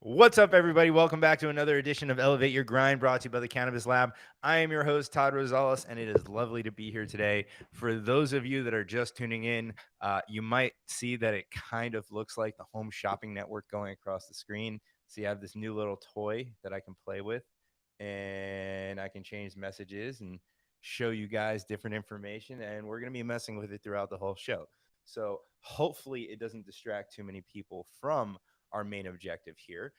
What's up, everybody? Welcome back to another edition of Elevate Your Grind, brought to you by the Cannabis Lab. I am your host, Todd Rosales, and it is lovely to be here today. For those of you that are just tuning in, you might see that it kind of looks like the Home Shopping Network going across the screen. So you have this new little toy that I can play with, and I can change messages and show you guys different information, and we're going to be messing with it throughout the whole show. So hopefully it doesn't distract too many people from our main objective here,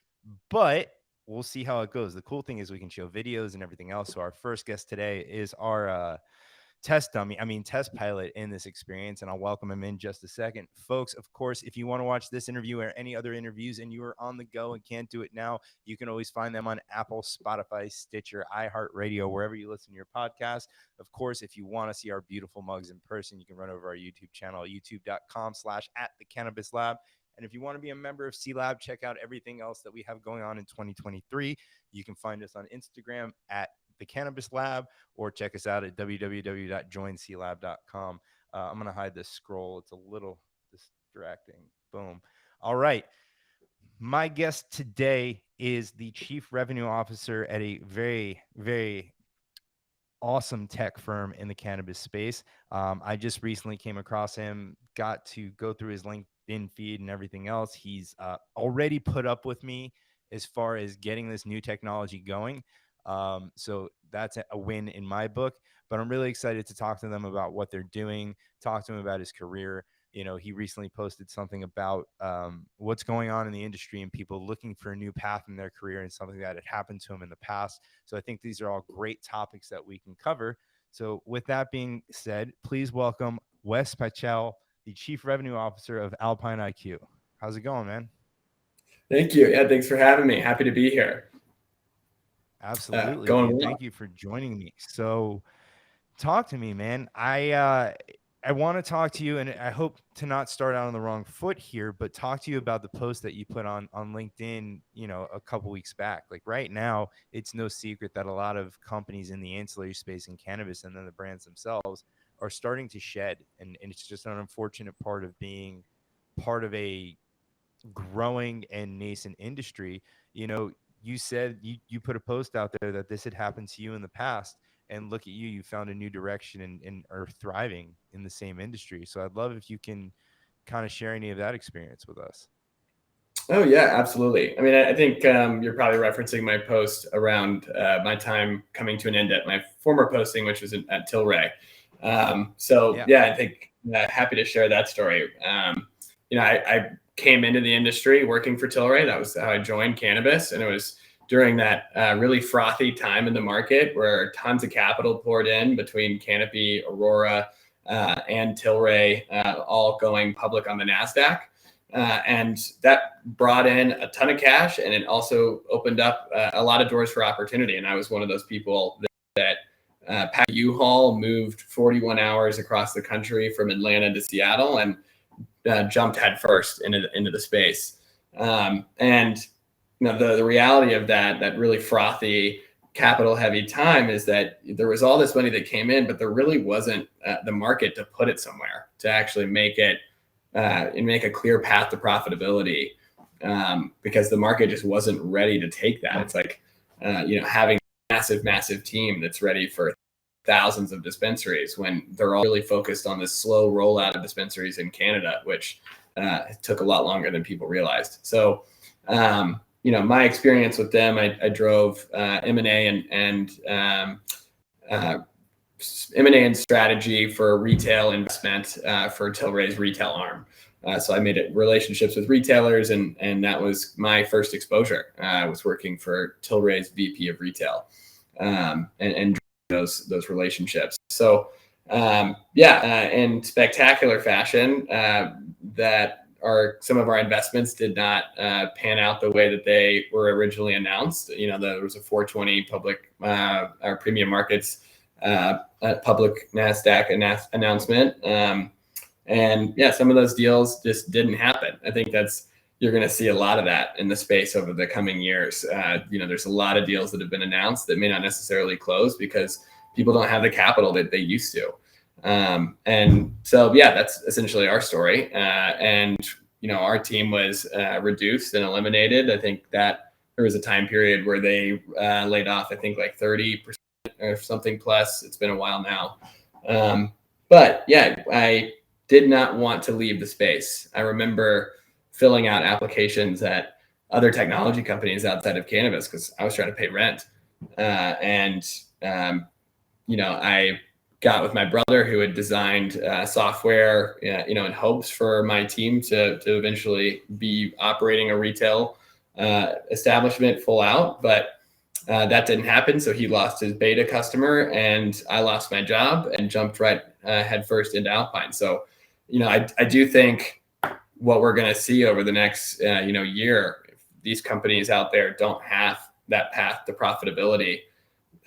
but we'll see how it goes. The cool thing is we can show videos and everything else. So our first guest today is our test pilot in this experience, and I'll welcome him in just a second. Folks, of course, if you want to watch this interview or any other interviews and you are on the go and can't do it now, you can always find them on Apple, Spotify, Stitcher, iHeartRadio, wherever you listen to your podcast. Of course, if you want to see our beautiful mugs in person, you can run over our YouTube channel, youtube.com/@thecannabis lab. And if you want to be a member of C Lab, check out everything else that we have going on in 2023. You can find us on Instagram at the Cannabis Lab, or check us out at www.joinclab.com. I'm going to hide this scroll. It's a little distracting. Boom. All right. My guest today is the Chief Revenue Officer at a very, very awesome tech firm in the cannabis space. I just recently came across him, got to go through his LinkedIn feed and everything else. He's already put up with me as far as getting this new technology going. So that's a win in my book, but I'm really excited to talk to them about what they're doing, talk to him about his career. You know, he recently posted something about what's going on in the industry and people looking for a new path in their career, and something that had happened to him in the past. So I think these are all great topics that we can cover. So with that being said, please welcome West Paschal, the Chief Revenue Officer of Alpine IQ. How's it going, man? Thank you. Yeah, thanks for having me. Happy to be here. Absolutely, Going dude. well. Thank you for joining me. So talk to me, man. I want to talk to you, and I hope to not start out on the wrong foot here, but talk to you about the post that you put on LinkedIn, you know, a couple weeks back. Like right now, it's no secret that a lot of companies in the ancillary space in cannabis, and then the brands themselves, are starting to shed, and it's just an unfortunate part of being part of a growing and nascent industry. You know, you said you put a post out there that this had happened to you in the past, and look at you, you found a new direction and are thriving in the same industry. So I'd love if you can kind of share any of that experience with us. Oh, yeah, absolutely. I mean, I think you're probably referencing my post around my time coming to an end at my former posting, which was at Tilray. Yeah, I think happy to share that story. I came into the industry working for Tilray. That was how I joined cannabis. And it was during that really frothy time in the market where tons of capital poured in between Canopy, Aurora, and Tilray, all going public on the NASDAQ. And that brought in a ton of cash, and it also opened up a lot of doors for opportunity. And I was one of those people that packed U-Haul, moved 41 hours across the country from Atlanta to Seattle, and jumped headfirst into the space. And the reality of that really frothy, capital heavy time is that there was all this money that came in, but there really wasn't the market to put it somewhere to actually make it and make a clear path to profitability, because the market just wasn't ready to take that. It's like having a massive team that's ready for thousands of dispensaries when they're all really focused on this slow rollout of dispensaries in Canada, which took a lot longer than people realized. So, my experience with them, I drove M&A and strategy for retail investment for Tilray's retail arm. So I made relationships with retailers, and that was my first exposure. I was working for Tilray's VP of retail, and those relationships. So in spectacular fashion, that some of our investments did not pan out the way that they were originally announced. There was a 420 public or premium markets public NASDAQ announcement. Some of those deals just didn't happen. I think you're going to see a lot of that in the space over the coming years. There's a lot of deals that have been announced that may not necessarily close because people don't have the capital that they used to. That's essentially our story. And our team was reduced and eliminated. I think that there was a time period where they laid off, I think like 30% or something plus. It's been a while now. But yeah, I did not want to leave the space. I remember filling out applications at other technology companies outside of cannabis because I was trying to pay rent. I got with my brother who had designed software, in hopes for my team to eventually be operating a retail establishment full out. But that didn't happen. So he lost his beta customer and I lost my job and jumped right headfirst into Alpine. So, I do think what we're going to see over the next, year, if these companies out there don't have that path to profitability,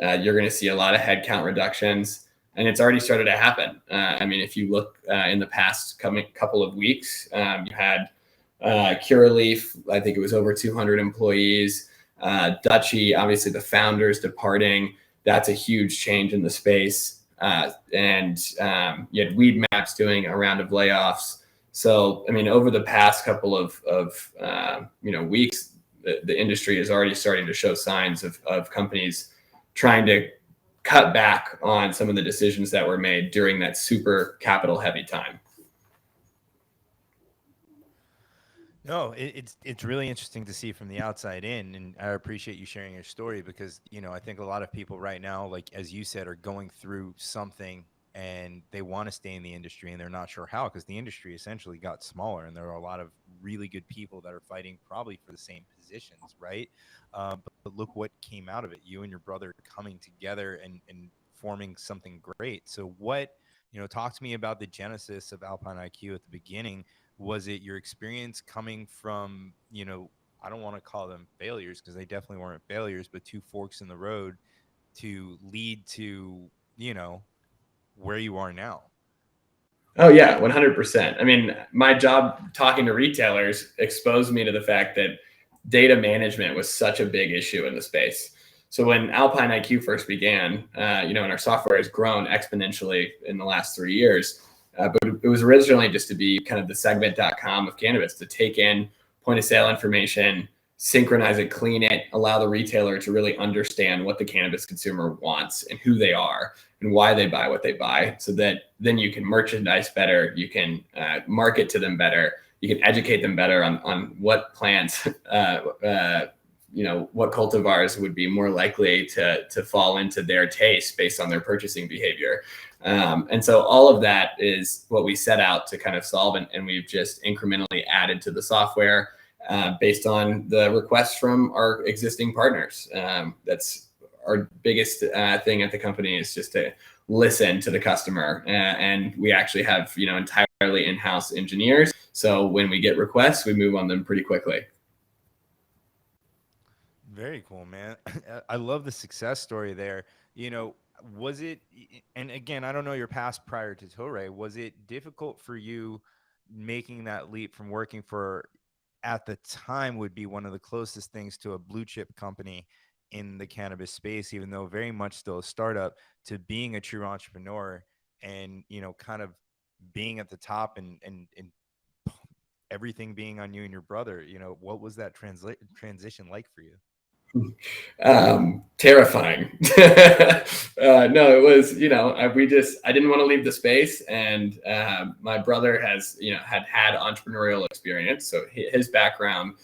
you're going to see a lot of headcount reductions, and it's already started to happen. If you look in the past couple of weeks, you had Curaleaf, I think it was over 200 employees. Dutchy, obviously the founders departing. That's a huge change in the space. And you had Weed Maps doing a round of layoffs. So, over the past couple of weeks, the industry is already starting to show signs of companies trying to cut back on some of the decisions that were made during that super capital heavy time. No, it's really interesting to see from the outside in, and I appreciate you sharing your story because, I think a lot of people right now, like as you said, are going through something and they want to stay in the industry and they're not sure how, because the industry essentially got smaller and there are a lot of really good people that are fighting probably for the same positions, right? But look what came out of it. You and your brother coming together and forming something great. So talk to me about the genesis of Alpine IQ at the beginning. Was it your experience coming from, I don't want to call them failures because they definitely weren't failures, but two forks in the road to lead to, where you are now? Oh yeah, 100%. My job talking to retailers exposed me to the fact that data management was such a big issue in the space. So when Alpine IQ first began, and our software has grown exponentially in the last 3 years, but it was originally just to be kind of the segment.com of cannabis, to take in point of sale information, synchronize it, clean it, allow the retailer to really understand what the cannabis consumer wants and who they are and why they buy what they buy, so that then you can merchandise better, you can market to them better, you can educate them better on what plants, what cultivars would be more likely to fall into their taste based on their purchasing behavior. And so all of that is what we set out to kind of solve, and we've just incrementally added to the software based on the requests from our existing partners. That's our biggest thing at the company, is just to listen to the customer. And we actually have, entirely in-house engineers. So when we get requests, we move on them pretty quickly. Very cool, man. I love the success story there. Was it, and again, I don't know your past prior to Tilray, was it difficult for you making that leap from working for, at the time, would be one of the closest things to a blue chip company in the cannabis space, even though very much still a startup, to being a true entrepreneur and, kind of being at the top and everything being on you and your brother? What was that transition like for you? Terrifying. No, it was, I didn't want to leave the space, and my brother has, had entrepreneurial experience. So his background,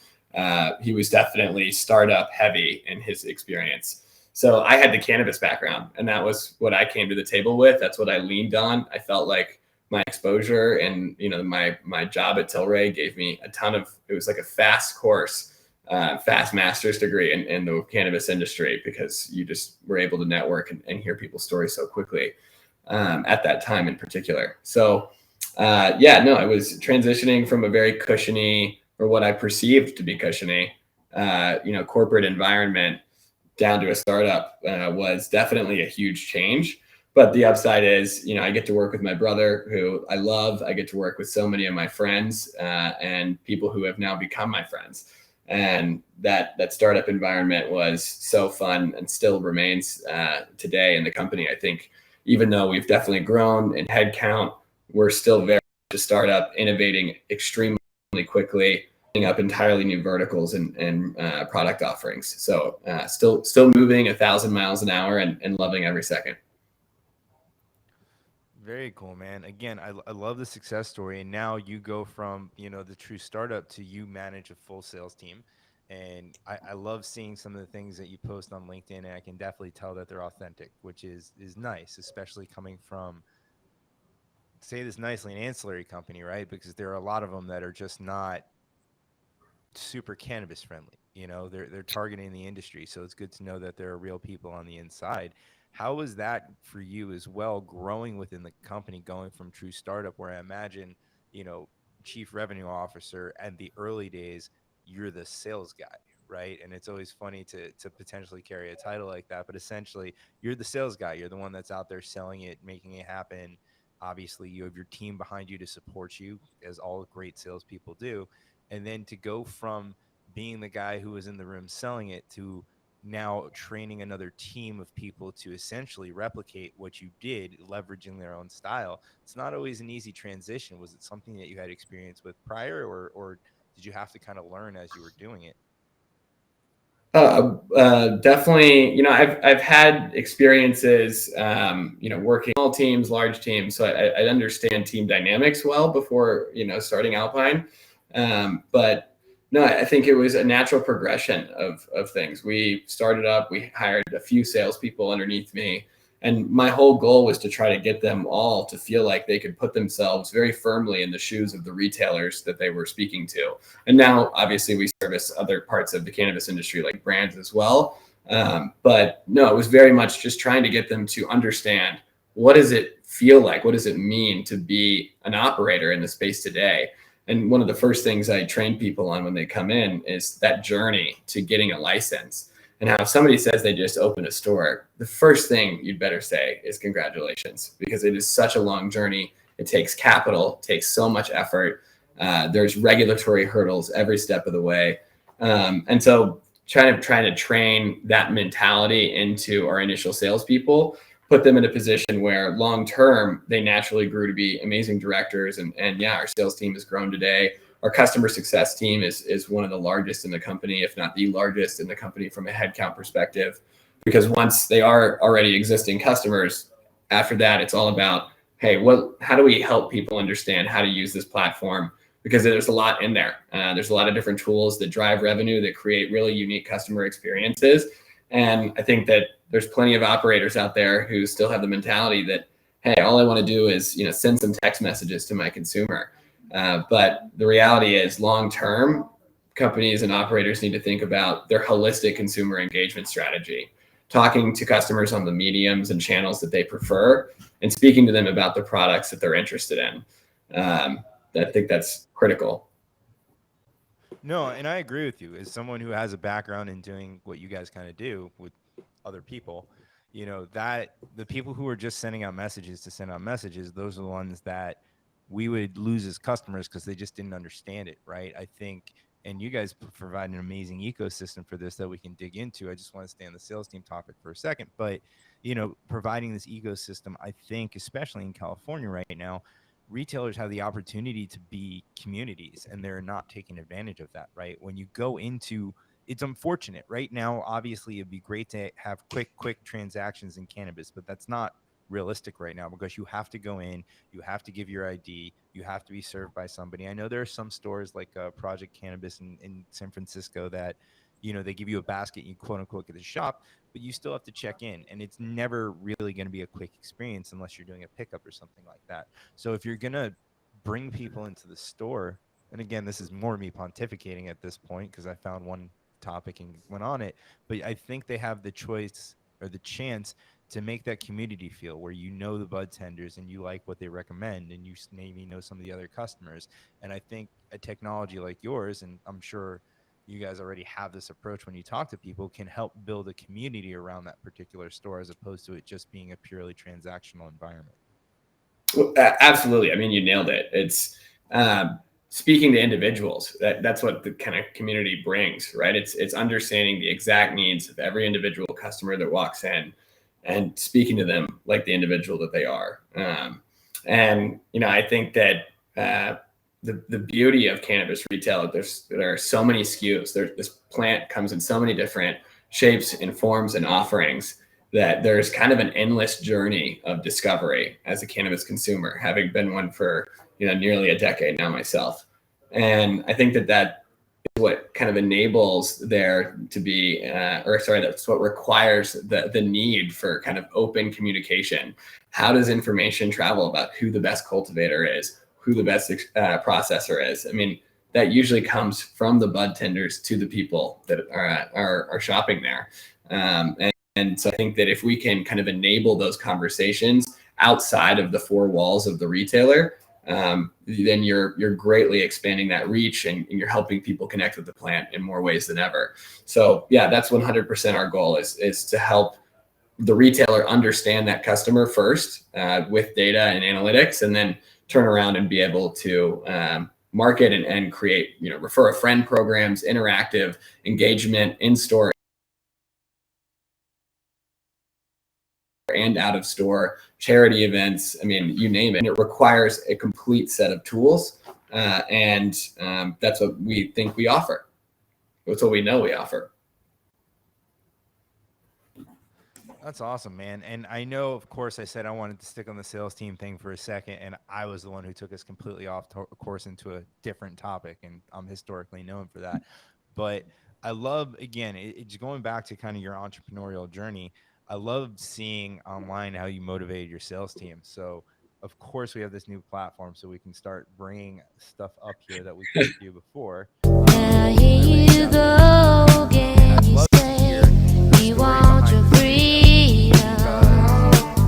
he was definitely startup heavy in his experience. So I had the cannabis background, and that was what I came to the table with. That's what I leaned on. I felt like my exposure and, my job at Tilray gave me a ton of, it was like a fast course, fast master's degree in the cannabis industry, because you just were able to network and hear people's stories so quickly at that time in particular. So it was transitioning from a very cushiony, or what I perceived to be cushiony, corporate environment down to a startup was definitely a huge change. But the upside is, I get to work with my brother, who I love. I get to work with so many of my friends and people who have now become my friends. And that startup environment was so fun, and still remains today in the company. I think even though we've definitely grown in headcount, we're still very much a startup, innovating extremely quickly, up entirely new verticals and product offerings. So still moving 1,000 miles an hour and loving every second. Very cool, man. Again, I love the success story. And now you go from, the true startup to you manage a full sales team. And I love seeing some of the things that you post on LinkedIn. And I can definitely tell that they're authentic, which is nice, especially coming from, say this nicely, an ancillary company, right? Because there are a lot of them that are just not super cannabis friendly. They're targeting the industry, so it's good to know that there are real people on the inside. How was that for you as well, growing within the company, going from true startup, where I imagine, you know, chief revenue officer, and the early days, you're the sales guy, right? And it's always funny to potentially carry a title like that, but essentially you're the sales guy. You're the one that's out there selling it, making it happen. Obviously, you have your team behind you to support you, as all great salespeople do. And then to go from being the guy who was in the room selling it to now training another team of people to essentially replicate what you did, leveraging their own style. It's not always an easy transition. Was it something that you had experience with prior, or did you have to kind of learn as you were doing it? Definitely. I've had experiences, working small teams, large teams, so I understand team dynamics well before, starting Alpine. But no, I think it was a natural progression of things. We started up, we hired a few salespeople underneath me, and my whole goal was to try to get them all to feel like they could put themselves very firmly in the shoes of the retailers that they were speaking to. And now, obviously, we service other parts of the cannabis industry, like brands as well. But no, it was very much just trying to get them to understand, what does it feel like? What does it mean to be an operator in the space today? And one of the first things I train people on when they come in is that journey to getting a license. And how if somebody says they just opened a store, the first thing you'd better say is congratulations, because it is such a long journey. It takes capital, takes so much effort. There's regulatory hurdles every step of the way. And so trying to train that mentality into our initial salespeople, put them in a position where long term they naturally grew to be amazing directors. And yeah, our sales team has grown today. Our customer success team is one of the largest in the company, if not the largest in the company from a headcount perspective, because once they are already existing customers, after that, it's all about, hey, how do we help people understand how to use this platform? Because there's a lot in there. There's a lot of different tools that drive revenue, that create really unique customer experiences. And I think that there's plenty of operators out there who still have the mentality that, hey, all I want to do is, send some text messages to my consumer. But the reality is, long term, companies and operators need to think about their holistic consumer engagement strategy, talking to customers on the mediums and channels that they prefer, and speaking to them about the products that they're interested in. I think that's critical. No, and I agree with you. As someone who has a background in doing what you guys kind of do with other people, that the people who are just sending out messages to send out messages, those are the ones that we would lose as customers because they just didn't understand it, right? I think, and you guys provide an amazing ecosystem for this that we can dig into. I just want to stay on the sales team topic for a second, but providing this ecosystem, I think, especially in California right now, retailers have the opportunity to be communities, and they're not taking advantage of that, right? When you go into, it's unfortunate right now. Obviously, it'd be great to have quick transactions in cannabis, but that's not realistic right now, because you have to go in, you have to give your ID, you have to be served by somebody. I know there are some stores like Project Cannabis in San Francisco that, they give you a basket, and you quote unquote get a shop, but you still have to check in, and it's never really going to be a quick experience unless you're doing a pickup or something like that. So if you're going to bring people into the store, and again, this is more me pontificating at this point because I found one topic and went on it, but I think they have the choice or the chance to make that community feel where the bud tenders and you like what they recommend, and you maybe know some of the other customers. And I think a technology like yours, and I'm sure you guys already have this approach when you talk to people, can help build a community around that particular store, as opposed to it just being a purely transactional environment. Well, absolutely. I mean, you nailed it. It's speaking to individuals. That's what the kind of community brings, right? It's understanding the exact needs of every individual customer that walks in, and speaking to them like the individual that they are. And I think that the beauty of cannabis retail. There are so many SKUs. This plant comes in so many different shapes and forms and offerings that there's kind of an endless journey of discovery as a cannabis consumer, having been one for nearly a decade now myself. And I think that is what kind of enables there to be, that's what requires the need for kind of open communication. How does information travel about who the best cultivator is, who the best processor is? I mean, that usually comes from the bud tenders to the people that are shopping there. And so I think that if we can kind of enable those conversations outside of the four walls of the retailer, then you're greatly expanding that reach, and you're helping people connect with the plant in more ways than ever. So yeah, that's 100% our goal is to help the retailer understand that customer first with data and analytics, and then turn around and be able to market and create, refer a friend programs, interactive engagement in store and out of store, charity events. I mean, you name it. It requires a complete set of tools. And that's what we think we offer. That's what we know we offer. That's awesome, man. And I know, of course, I said I wanted to stick on the sales team thing for a second, and I was the one who took us completely off course into a different topic, and I'm historically known for that. But I love, again, it's going back to kind of your entrepreneurial journey. I love seeing online how you motivated your sales team. So, of course, we have this new platform, so we can start bringing stuff up here that we couldn't do before. Now here you go again. You say you want your freedom.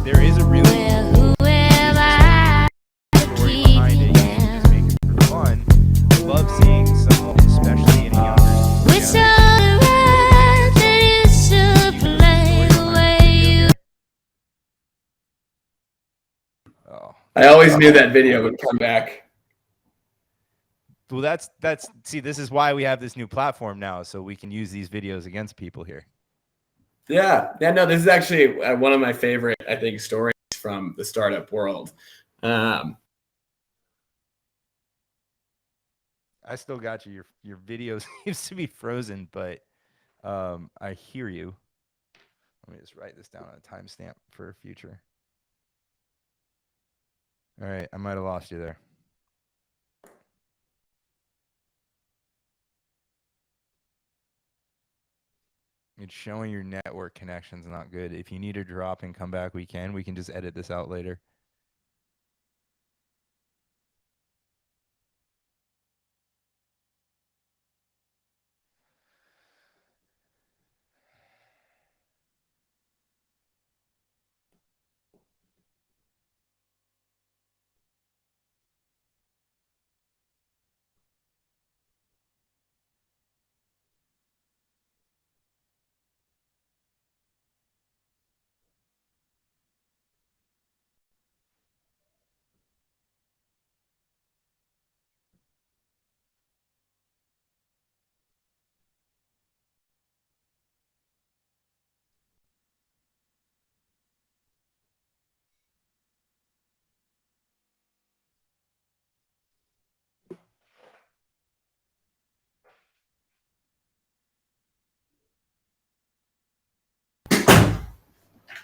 There is a really who am I to keep you down? Just make it for fun. I love seeing someone, especially in a younger Which on the right that you should play the way you. I always knew that video would come back. Well, that's see, this is why we have this new platform now, so we can use these videos against people here. Yeah. No, this is actually one of my favorite, I think, stories from the startup world. I still got you. Your video seems to be frozen, but I hear you. Let me just write this down on a timestamp for future. All right, I might have lost you there. It's showing your network connection's not good. If you need to drop and come back, we can. We can just edit this out later.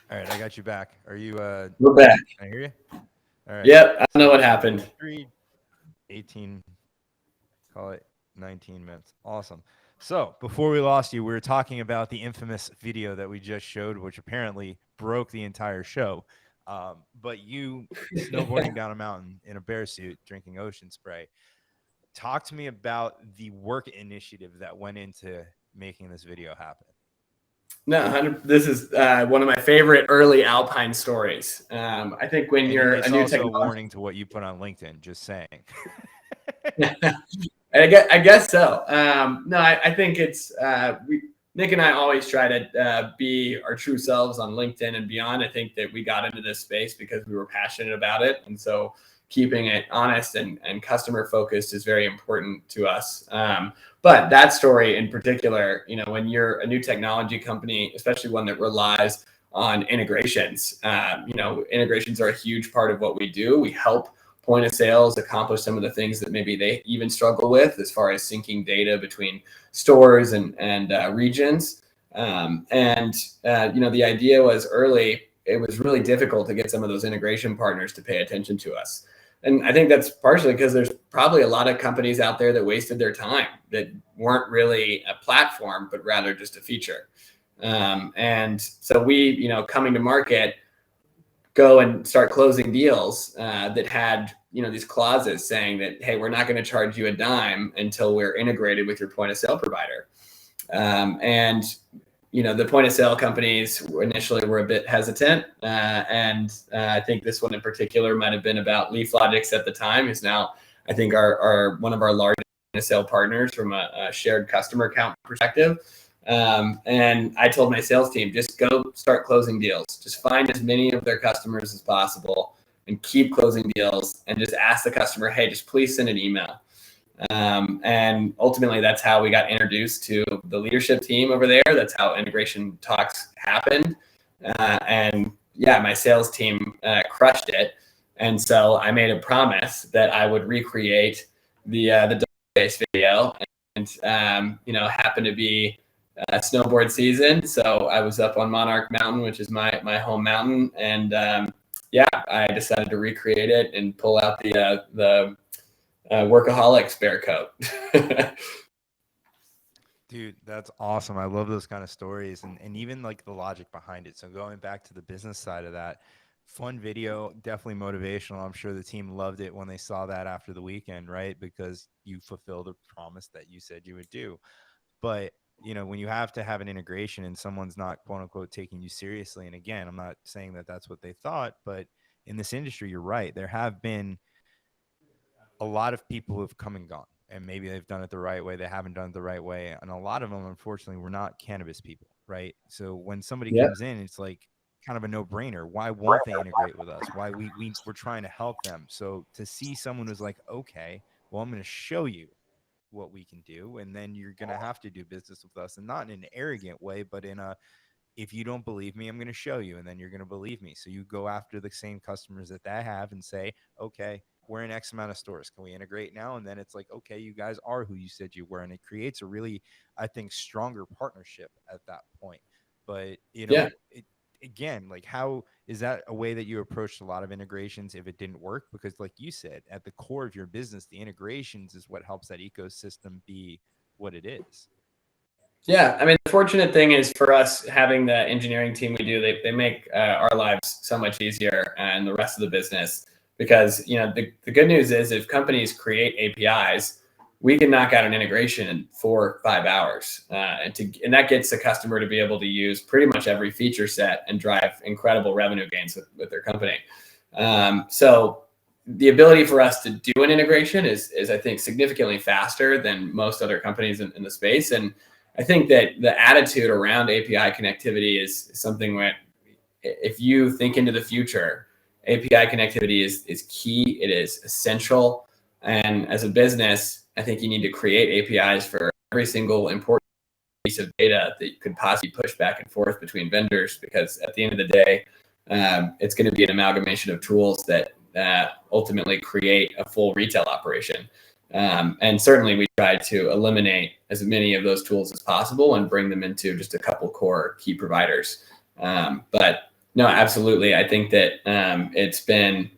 All right, I got you back. Are you We're back. Can I hear you? All right. Yep, I don't know what happened. 18, call it 19 minutes. Awesome. So before we lost you, we were talking about the infamous video that we just showed, which apparently broke the entire show. But you snowboarding down a mountain in a bear suit, drinking ocean spray. Talk to me about the work initiative that went into making this video happen. No, this is one of my favorite early Alpine stories. I think when you're a new technology, a warning to what you put on LinkedIn. Just saying. I guess so. No, I think it's Nick and I always try to be our true selves on LinkedIn and beyond. I think that we got into this space because we were passionate about it, and so keeping it honest and customer focused is very important to us. But that story in particular, when you're a new technology company, especially one that relies on integrations, integrations are a huge part of what we do. We help point of sales accomplish some of the things that maybe they even struggle with as far as syncing data between stores and regions. The idea was early, it was really difficult to get some of those integration partners to pay attention to us. And I think that's partially because there's probably a lot of companies out there that wasted their time, that weren't really a platform, but rather just a feature. And so we, coming to market, go and start closing deals that had, these clauses saying that, hey, we're not going to charge you a dime until we're integrated with your point of sale provider. The point of sale companies initially were a bit hesitant. I think this one in particular might have been about LeafLogix at the time, is now, I think, our one of our largest point of sale partners from a shared customer account perspective. And I told my sales team, just go start closing deals. Just find as many of their customers as possible and keep closing deals, and just ask the customer, hey, just please send an email. And ultimately, that's how we got introduced to the leadership team over there. That's how integration talks happened. My sales team crushed it. And so I made a promise that I would recreate the base video, and happened to be snowboard season. So I was up on Monarch Mountain, which is my home mountain. And I decided to recreate it and pull out the workaholic spare coat. Dude, that's awesome. I love those kind of stories, and even like the logic behind it. So going back to the business side of that, fun video, definitely motivational. I'm sure the team loved it when they saw that after the weekend, right? Because you fulfilled a promise that you said you would do. But when you have to have an integration and someone's not, quote unquote, taking you seriously. And again, I'm not saying that that's what they thought, but in this industry, you're right. There have been a lot of people who have come and gone, and maybe they've done it the right way. They haven't done it the right way. And a lot of them, unfortunately, were not cannabis people, right? So when somebody comes in, it's like kind of a no-brainer. Why won't they integrate with us? Why we're trying to help them. So to see someone who's like, okay, well, I'm going to show you what we can do, and then you're going to have to do business with us, and not in an arrogant way, but in a, if you don't believe me, I'm going to show you, and then you're going to believe me. So you go after the same customers that they have and say, okay, we're in X amount of stores. Can we integrate now? And then it's like, okay, you guys are who you said you were. And it creates a really, I think, stronger partnership at that point. But, again, like, how is that a way that you approached a lot of integrations if it didn't work? Because like you said, at the core of your business, the integrations is what helps that ecosystem be what it is. Yeah, I mean, the fortunate thing is for us having the engineering team we do, they make our lives so much easier and the rest of the business. Because the good news is, if companies create APIs, we can knock out an integration in 4 or 5 hours, and that gets the customer to be able to use pretty much every feature set and drive incredible revenue gains with their company. So the ability for us to do an integration is I think significantly faster than most other companies in the space. And I think that the attitude around API connectivity is something where, if you think into the future, API connectivity is key. It is essential. And as a business, I think you need to create APIs for every single important piece of data that you could possibly push back and forth between vendors, because at the end of the day, it's going to be an amalgamation of tools that ultimately create a full retail operation. And certainly we try to eliminate as many of those tools as possible and bring them into just a couple core key providers. But no, absolutely. I think that it's been,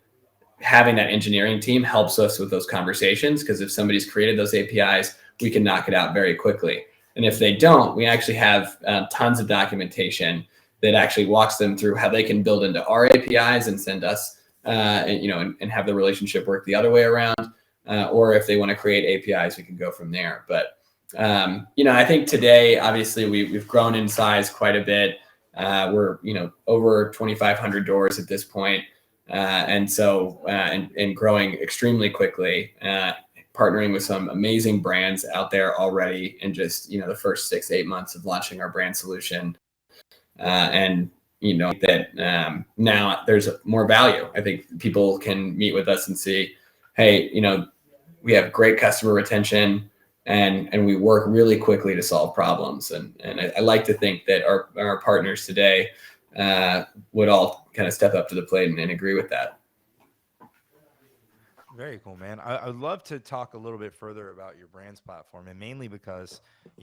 having that engineering team helps us with those conversations, because if somebody's created those APIs, we can knock it out very quickly. And if they don't, we actually have tons of documentation that actually walks them through how they can build into our APIs and send us, and have the relationship work the other way around. Or if they want to create APIs, we can go from there. But, I think today, obviously, we've grown in size quite a bit. We're, over 2,500 doors at this point. And growing extremely quickly, partnering with some amazing brands out there already in just, the first 6-8 months of launching our brand solution. Now there's more value. I think people can meet with us and see, hey, we have great customer retention, and we work really quickly to solve problems. And I like to think that our partners today would all kind of step up to the plate and agree with that. Very cool, man. I would love to talk a little bit further about your brands platform, and mainly because,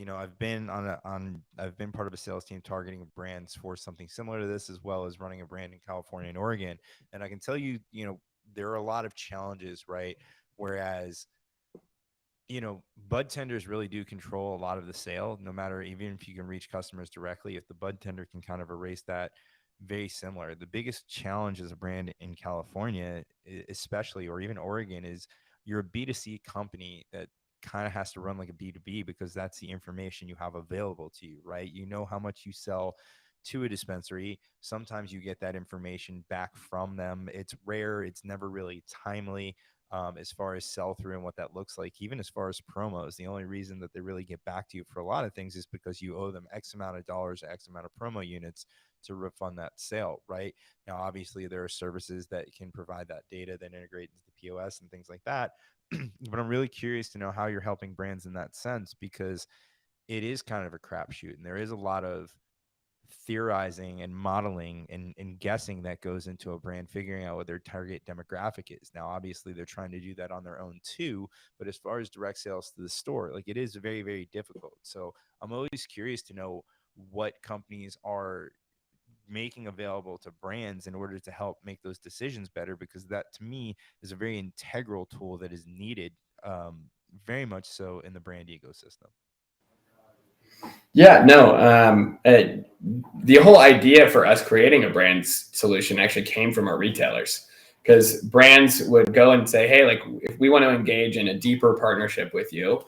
I've been I've been part of a sales team targeting brands for something similar to this, as well as running a brand in California and Oregon. And I can tell you, there are a lot of challenges, right? Whereas, bud tenders really do control a lot of the sale, no matter, even if you can reach customers directly, if the bud tender can kind of erase that, very similar. The biggest challenge as a brand in California, especially, or even Oregon, is you're a B2C company that kind of has to run like a B2B, because that's the information you have available to you, right? You know how much you sell to a dispensary. Sometimes you get that information back from them. It's rare, it's never really timely. As far as sell through and what that looks like, even as far as promos, the only reason that they really get back to you for a lot of things is because you owe them X amount of dollars, X amount of promo units to refund that sale, right? Now, obviously, there are services that can provide that data that integrate into the POS and things like that. But I'm really curious to know how you're helping brands in that sense, because it is kind of a crapshoot, and there is a lot of theorizing and modeling and guessing that goes into a brand figuring out what their target demographic is. Now, obviously, they're trying to do that on their own too, but as far as direct sales to the store, like, it is very, very difficult. So I'm always curious to know what companies are making available to brands in order to help make those decisions better, because that, to me, is a very integral tool that is needed, very much so, in the brand ecosystem. Yeah, no. The whole idea for us creating a brands solution actually came from our retailers, because brands would go and say, hey, like, if we want to engage in a deeper partnership with you,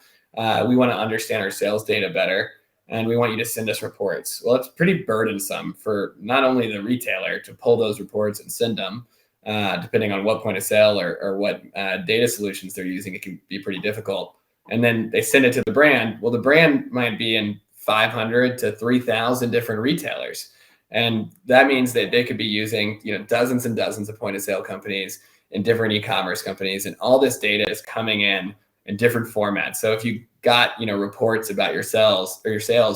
we want to understand our sales data better, and we want you to send us reports. Well, it's pretty burdensome for not only the retailer to pull those reports and send them, depending on what point of sale or what data solutions they're using, it can be pretty difficult. And then they send it to the brand. Well, the brand might be in 500 to 3,000 different retailers. And that means that they could be using, dozens and dozens of point of sale companies and different e-commerce companies. And all this data is coming in different formats. So if you got, reports about your sales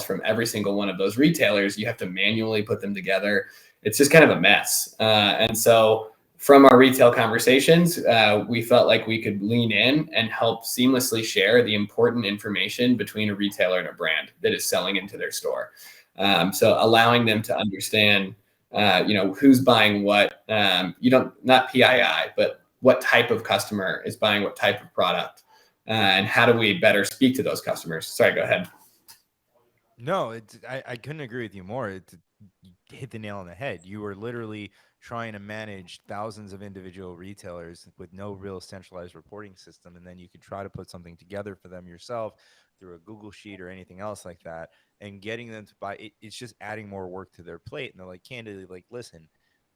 from every single one of those retailers, you have to manually put them together. It's just kind of a mess. And so from our retail conversations, we felt like we could lean in and help seamlessly share the important information between a retailer and a brand that is selling into their store. So allowing them to understand, who's buying what, not PII, but what type of customer is buying what type of product, and how do we better speak to those customers? Sorry, go ahead. No, I couldn't agree with you more. You hit the nail on the head. You were literally trying to manage thousands of individual retailers with no real centralized reporting system, and then you could try to put something together for them yourself through a Google sheet or anything else like that, and getting them to buy it. It's just adding more work to their plate. And they're like, candidly, like, listen,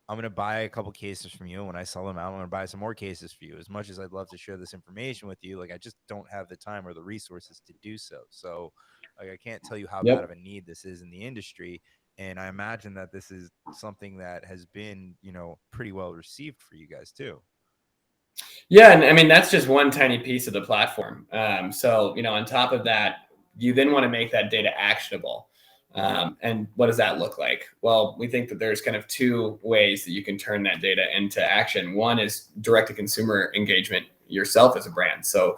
I'm going to buy a couple cases from you. When I sell them out, I'm going to buy some more cases for you. As much as I'd love to share this information with you, like, I just don't have the time or the resources to do so. So, like, I can't tell you how bad of a need this is in the industry. And I imagine that this is something that has been, pretty well received for you guys too. Yeah. And I mean, that's just one tiny piece of the platform. So, on top of that, you then want to make that data actionable. And what does that look like? Well, we think that there's kind of two ways that you can turn that data into action. One is direct to consumer engagement yourself as a brand. So,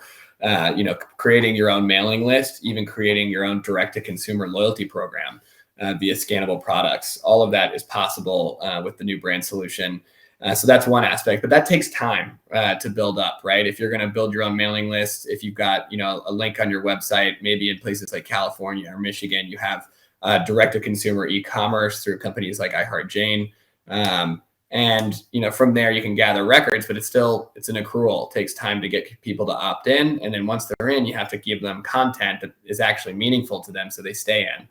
creating your own mailing list, even creating your own direct to consumer loyalty program via scannable products. All of that is possible with the new brand solution. So that's one aspect, but that takes time to build up, right? If you're going to build your own mailing list, if you've got, a link on your website, maybe in places like California or Michigan, you have direct to consumer e-commerce through companies like iHeartJane. And, from there you can gather records, but it's an accrual. It takes time to get people to opt in. And then once they're in, you have to give them content that is actually meaningful to them so they stay in.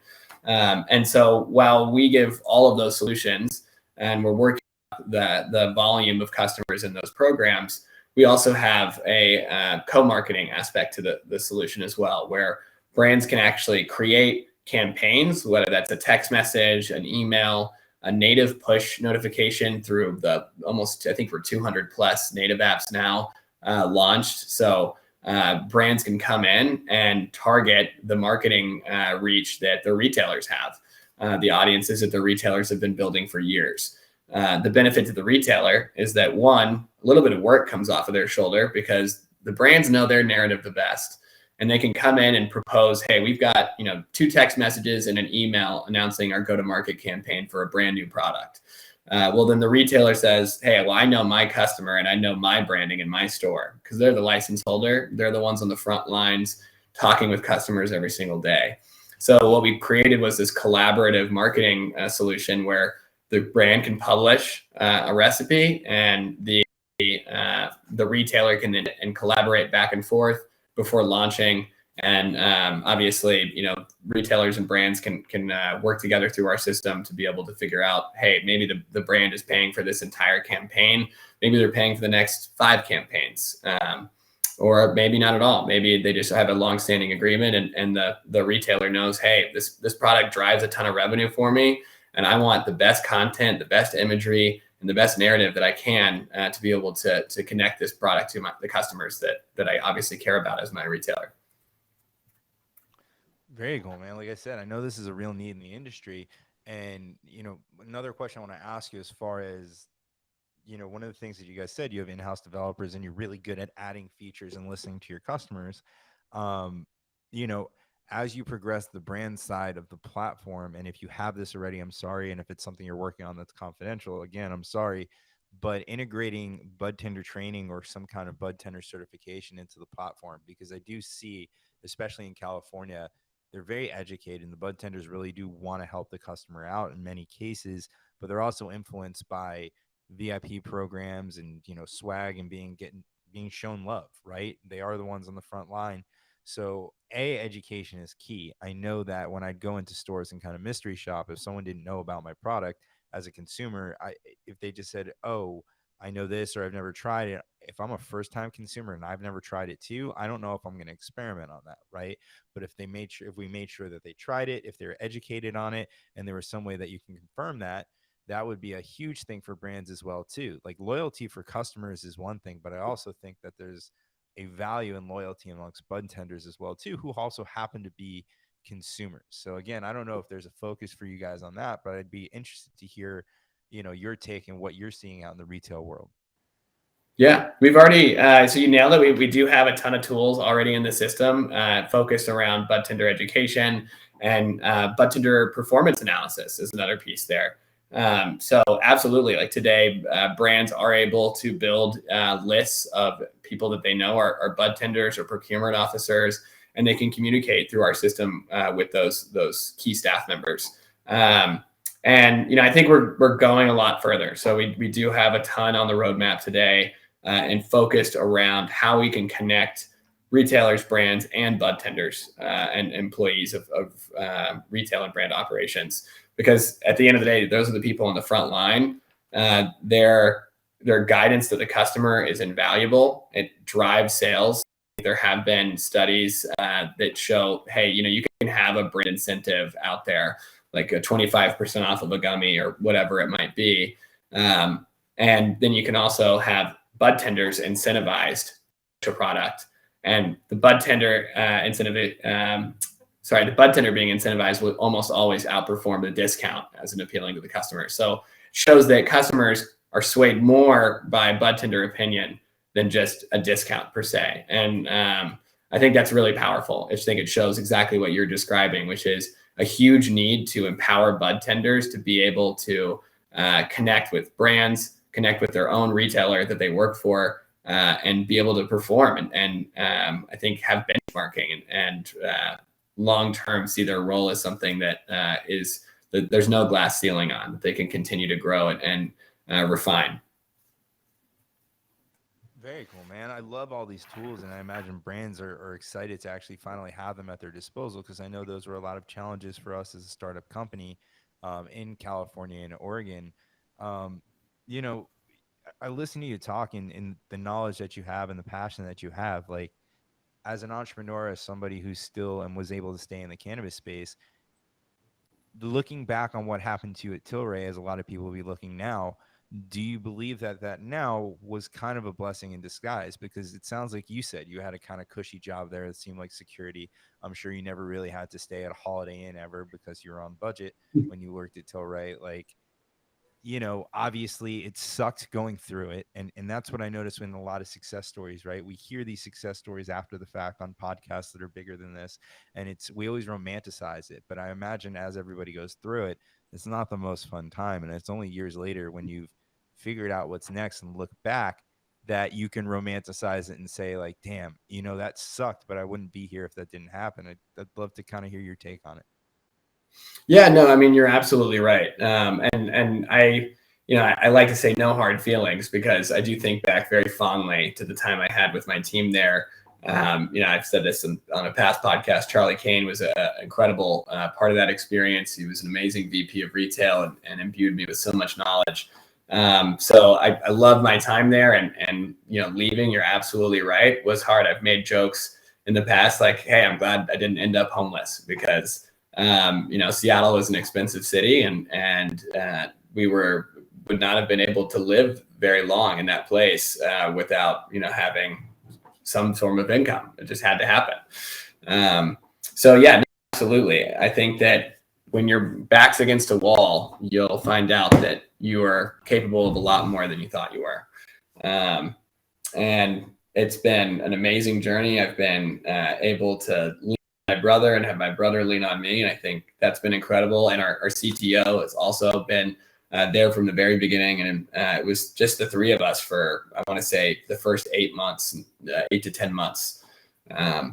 And so while we give all of those solutions and we're working the volume of customers in those programs, we also have a co-marketing aspect to the solution as well, where brands can actually create campaigns, whether that's a text message, an email, a native push notification through the almost, I think we're 200 plus native apps now launched. So brands can come in and target the marketing reach that the retailers have, the audiences that the retailers have been building for years. The benefit to the retailer is that one, a little bit of work comes off of their shoulder because the brands know their narrative the best, and they can come in and propose, hey, we've got 2 text messages and an email announcing our go-to-market campaign for a brand new product. Well, then the retailer says, hey, well, I know my customer and I know my branding in my store because they're the license holder. They're the ones on the front lines talking with customers every single day. So what we created was this collaborative marketing solution where the brand can publish a recipe, and the retailer can then and collaborate back and forth before launching. And obviously, retailers and brands can work together through our system to be able to figure out, hey, maybe the brand is paying for this entire campaign. Maybe they're paying for the next 5 campaigns, or maybe not at all. Maybe they just have a long-standing agreement, and the retailer knows, hey, this product drives a ton of revenue for me, and I want the best content, the best imagery, and the best narrative that I can to be able to connect this product to the customers that I obviously care about as my retailer. Very cool, man. Like I said, I know this is a real need in the industry. And, another question I want to ask you as far as, one of the things that you guys said, you have in-house developers and you're really good at adding features and listening to your customers. You know, as you progress the brand side of the platform, and if you have this already, I'm sorry. And if it's something you're working on that's confidential, again, I'm sorry. But integrating bud tender training or some kind of bud tender certification into the platform, because I do see, especially in California, they're very educated and the bud tenders really do want to help the customer out in many cases, but they're also influenced by VIP programs and, swag and being shown love, right? They are the ones on the front line. So education is key. I know that when I'd go into stores and kind of mystery shop, if someone didn't know about my product as a consumer, if they just said, oh, I know this or I've never tried it, if I'm a first time consumer and I've never tried it too, I don't know if I'm going to experiment on that, right? But if we made sure that they tried it, if they're educated on it, and there was some way that you can confirm that, that would be a huge thing for brands as well too. Like loyalty for customers is one thing, but I also think that there's a value in loyalty amongst bud tenders as well too, who also happen to be consumers. So again, I don't know if there's a focus for you guys on that, but I'd be interested to hear, your take and what you're seeing out in the retail world. Yeah, we've already, so you nailed it. We do have a ton of tools already in the system focused around bud tender education, and bud tender performance analysis is another piece there. So absolutely, like today, brands are able to build lists of people that they know are bud tenders or procurement officers, and they can communicate through our system with those key staff members. And I think we're going a lot further. So we do have a ton on the roadmap today, and focused around how we can connect retailers, brands, and bud tenders and employees of retail and brand operations. Because at the end of the day, those are the people on the front line. Their guidance to the customer is invaluable. It drives sales. There have been studies that show, hey, you can have a brand incentive out there, like a 25% off of a gummy or whatever it might be. And then you can also have bud tenders incentivized to product, and the bud tender the bud tender being incentivized will almost always outperform the discount as an appealing to the customer. So it shows that customers are swayed more by bud tender opinion than just a discount per se. And I think that's really powerful. I think it shows exactly what you're describing, which is a huge need to empower bud tenders to be able to connect with brands, connect with their own retailer that they work for, and be able to perform and I think have benchmarking and long-term see their role as something that there's no glass ceiling on, that they can continue to grow and refine. Very cool, man. I love all these tools, and I imagine brands are excited to actually finally have them at their disposal, because I know those were a lot of challenges for us as a startup company in California and Oregon. I listen to you talk in the knowledge that you have and the passion that you have. Like, as an entrepreneur, as somebody who's still and was able to stay in the cannabis space, looking back on what happened to you at Tilray, as a lot of people will be looking now, do you believe that now was kind of a blessing in disguise? Because it sounds like you said you had a kind of cushy job there that seemed like security. I'm sure you never really had to stay at a Holiday Inn ever because you were on budget when you worked at Tilray. Like, obviously it sucked going through it. And that's what I noticed in a lot of success stories, right? We hear these success stories after the fact on podcasts that are bigger than this. And we always romanticize it. But I imagine as everybody goes through it, it's not the most fun time. And it's only years later when you've figured out what's next and look back that you can romanticize it and say, like, damn, that sucked, but I wouldn't be here if that didn't happen. I'd love to kind of hear your take on it. Yeah, no, I mean, you're absolutely right. And I like to say no hard feelings, because I do think back very fondly to the time I had with my team there. I've said this on a past podcast. Charlie Kane was an incredible part of that experience. He was an amazing VP of retail and imbued me with so much knowledge. So I love my time there, and leaving, you're absolutely right, was hard. I've made jokes in the past like, hey, I'm glad I didn't end up homeless, because Seattle was an expensive city, and we would not have been able to live very long in that place without having some form of income. It just had to happen. So yeah, absolutely. I think that when your back's against a wall, you'll find out that you are capable of a lot more than you thought you were. And it's been an amazing journey. I've been able to lean on my brother and have my brother lean on me. And I think that's been incredible. And our CTO has also been there from the very beginning. And it was just the three of us for, I want to say, the first 8 months, 8 to 10 months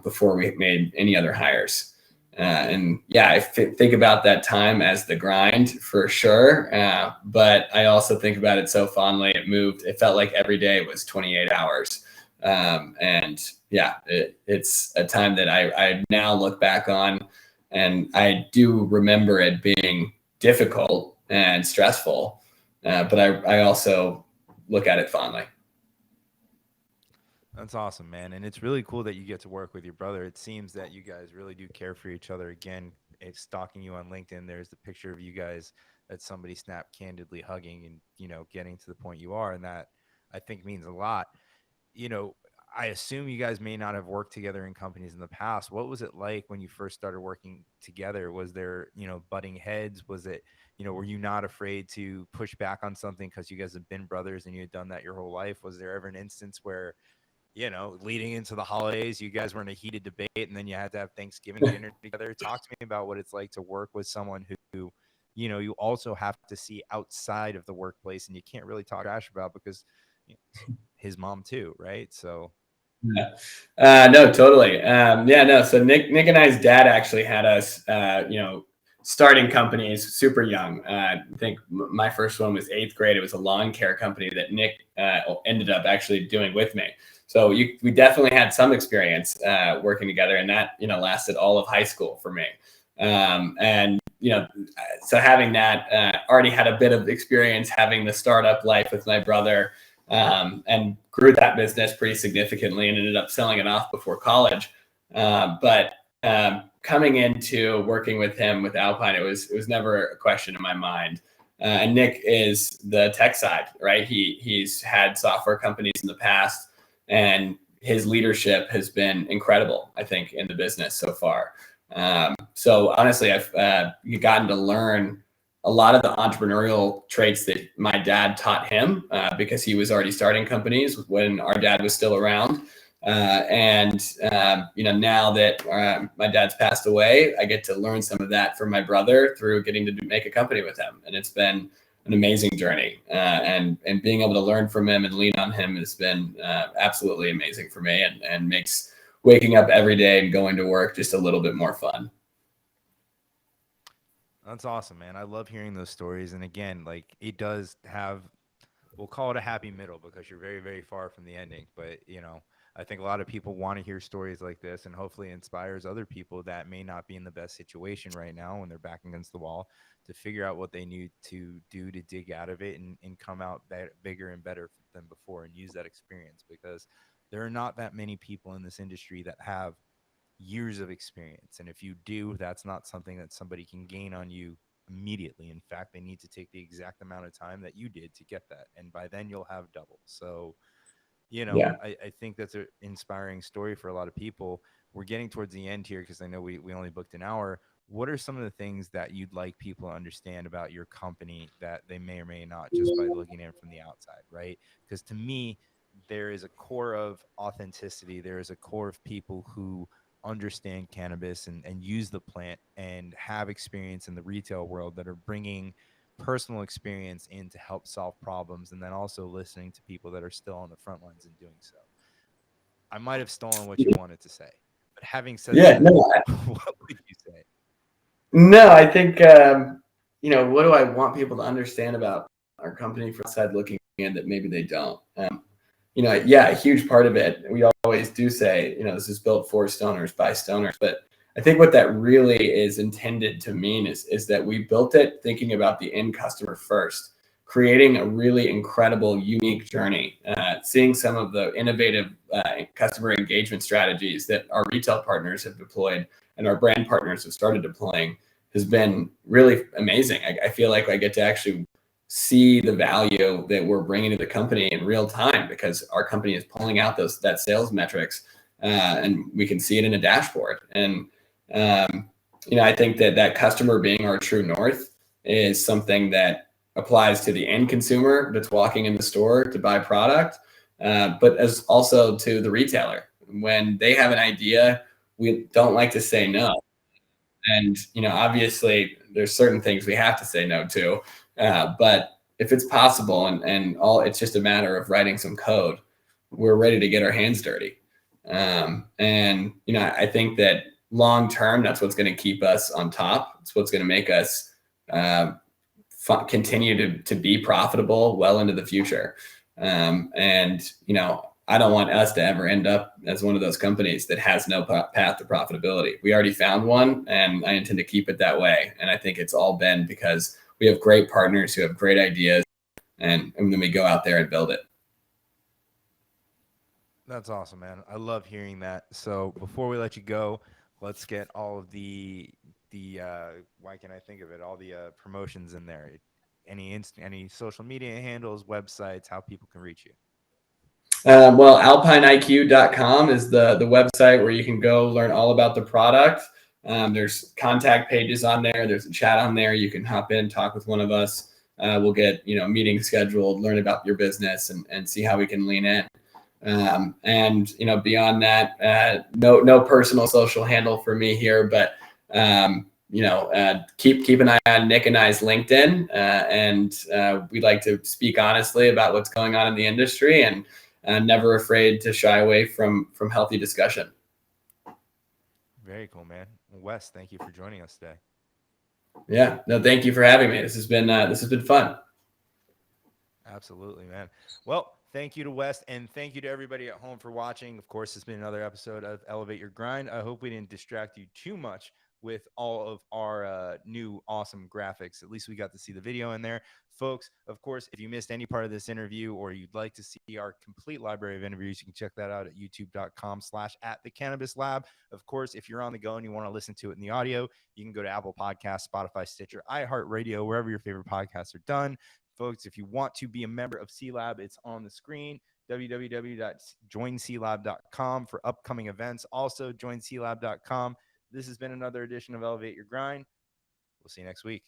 before we made any other hires. And yeah, I think about that time as the grind for sure. But I also think about it so fondly. It felt like every day was 28 hours. And yeah, it's a time that I now look back on, and I do remember it being difficult and stressful. But I also look at it fondly. That's awesome, man. And it's really cool that you get to work with your brother. It seems that you guys really do care for each other. Again, it's stalking you on LinkedIn. There's the picture of you guys that somebody snapped candidly hugging and, getting to the point you are. And that I think means a lot. I assume you guys may not have worked together in companies in the past. What was it like when you first started working together? Was there, butting heads? Was it, were you not afraid to push back on something because you guys have been brothers and you had done that your whole life? Was there ever an instance where, leading into the holidays, you guys were in a heated debate and then you had to have Thanksgiving dinner together? Talk to me about what it's like to work with someone who, you also have to see outside of the workplace and you can't really talk trash about because his mom too, right? So. No, totally. No. So Nick and I's dad actually had us, starting companies super young. I think my first one was 8th grade. It was a lawn care company that Nick ended up actually doing with me. So we definitely had some experience working together, and that lasted all of high school for me. So having that, already had a bit of experience having the startup life with my brother, and grew that business pretty significantly and ended up selling it off before college. But coming into working with him with Alpine, it was never a question in my mind. And Nick is the tech side, right? He's had software companies in the past, and his leadership has been incredible, I think, in the business so far. So honestly, I've gotten to learn a lot of the entrepreneurial traits that my dad taught him because he was already starting companies when our dad was still around. Now that my dad's passed away, I get to learn some of that from my brother through getting to make a company with him. And it's been an amazing journey. And being able to learn from him and lean on him has been absolutely amazing for me, and makes waking up every day and going to work just a little bit more fun. That's awesome, man. I love hearing those stories. And again, like, it does have, we'll call it a happy middle because you're very, very far from the ending. But, I think a lot of people want to hear stories like this, and hopefully it inspires other people that may not be in the best situation right now when they're back against the wall to figure out what they need to do to dig out of it and come out bigger and better than before and use that experience, because there are not that many people in this industry that have years of experience. And if you do, that's not something that somebody can gain on you immediately. In fact, they need to take the exact amount of time that you did to get that. And by then you'll have double. So, Yeah. I think that's an inspiring story for a lot of people. we're getting towards the end here because I know we only booked an hour. What are some of the things that you'd like people to understand about your company that they may or may not just by looking in from the outside, right? Because to me, there is a core of authenticity. There is a core of people who understand cannabis and use the plant and have experience in the retail world that are bringing personal experience in to help solve problems, and then also listening to people that are still on the front lines and doing so. I might have stolen what you wanted to say, but having said Yeah, that, no, what would you say? no, I think, what do I want people to understand about our company from outside looking in that maybe they don't? Yeah, a huge part of it, we always do say, this is built for stoners by stoners. But I think what that really is intended to mean is that we built it thinking about the end customer first, creating a really incredible, unique journey, seeing some of the innovative customer engagement strategies that our retail partners have deployed and our brand partners have started deploying has been really amazing. I feel like I get to actually see the value that we're bringing to the company in real time because our company is pulling out that sales metrics, and we can see it in a dashboard. And I think that customer being our true north is something that applies to the end consumer that's walking in the store to buy product, but as also to the retailer. When they have an idea, we don't like to say no. And, obviously there's certain things we have to say no to. But if it's possible and all, it's just a matter of writing some code, we're ready to get our hands dirty. I think that long term, that's what's going to keep us on top. It's what's going to make us continue to be profitable well into the future. I don't want us to ever end up as one of those companies that has no path to profitability. We already found one, and I intend to keep it that way. And I think it's all been because we have great partners who have great ideas, and then we go out there and build it. That's awesome, man. I love hearing that. So before we let you go, let's get all of the why can I think of it? All the promotions in there. Any social media handles, websites, how people can reach you. AlpineIQ.com is the website where you can go learn all about the product. There's contact pages on there. There's a chat on there. You can hop in, talk with one of us. We'll get meetings scheduled, learn about your business, and see how we can lean in. Beyond that, no personal social handle for me here, but keep an eye on Nick and I's LinkedIn, and we like to speak honestly about what's going on in the industry, and never afraid to shy away from healthy discussion. Very cool, man. Wes, thank you for joining us today. Yeah, no, thank you for having me. This has been fun. Absolutely, man. Well, thank you to Wes, and thank you to everybody at home for watching. Of course, it's been another episode of Elevate Your Grind. I hope we didn't distract you too much with all of our new awesome graphics. At least we got to see the video in there. Folks, of course, if you missed any part of this interview or you'd like to see our complete library of interviews, you can check that out at youtube.com/@thecannabis.lab. Of course, if you're on the go and you want to listen to it in the audio, you can go to Apple Podcasts, Spotify, Stitcher, iHeartRadio, wherever your favorite podcasts are done. Folks, if you want to be a member of C-Lab, it's on the screen, www.joinclab.com for upcoming events. Also, joinclab.com. This has been another edition of Elevate Your Grind. We'll see you next week.